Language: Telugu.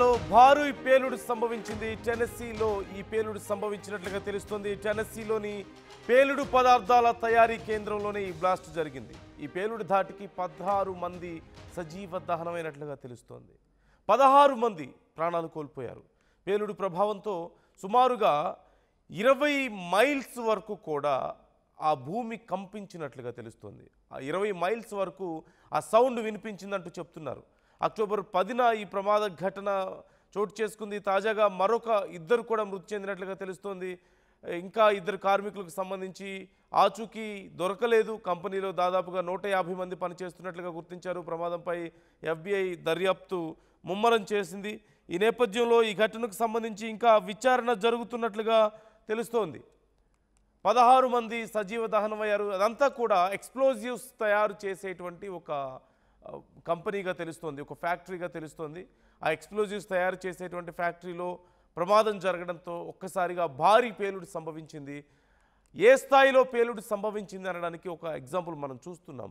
లో భారీ పేలుడు సంభవించింది. టెన్నెస్సీలో ఈ పేలుడు సంభవించినట్లుగా తెలుస్తోంది. టెన్నెస్సీలోని పేలుడు పదార్థాల తయారీ కేంద్రంలోనే ఈ బ్లాస్ట్ జరిగింది. ఈ పేలుడు ధాటికి 16 మంది సజీవ దహనమైనట్లుగా తెలుస్తోంది. 16 మంది ప్రాణాలు కోల్పోయారు. పేలుడు ప్రభావంతో సుమారుగా 20 మైల్స్ వరకు కూడా ఆ భూమి కంపించినట్లుగా తెలుస్తోంది. ఆ 20 మైల్స్ వరకు ఆ సౌండ్ వినిపించిందంటూ చెప్తున్నారు. అక్టోబర్ 10న ఈ ప్రమాద ఘటన చోటు చేసుకుంది. తాజాగా మరొక ఇద్దరు కూడా మృతి చెందినట్లుగా తెలుస్తోంది. ఇంకా ఇద్దరు కార్మికులకు సంబంధించి ఆచూకీ దొరకలేదు. కంపెనీలో దాదాపుగా 150 మంది పనిచేస్తున్నట్లుగా గుర్తించారు. ప్రమాదంపై FBI దర్యాప్తు ముమ్మరం చేసింది. ఈ నేపథ్యంలో ఈ ఘటనకు సంబంధించి ఇంకా విచారణ జరుగుతున్నట్లుగా తెలుస్తోంది. 16 మంది సజీవ దహనమయ్యారు. అదంతా కూడా ఎక్స్ప్లోజివ్స్ తయారు చేసేటువంటి ఒక కంపెనీగా తెలుస్తోంది, ఒక ఫ్యాక్టరీగా తెలుస్తోంది. ఆ ఎక్స్ప్లోజివ్స్ తయారు చేసేటువంటి ఫ్యాక్టరీలో ప్రమాదం జరగడంతో ఒక్కసారిగా భారీ పేలుడు సంభవించింది. ఏ స్థాయిలో పేలుడు సంభవించింది అనడానికి ఒక ఎగ్జాంపుల్ మనం చూస్తున్నాం.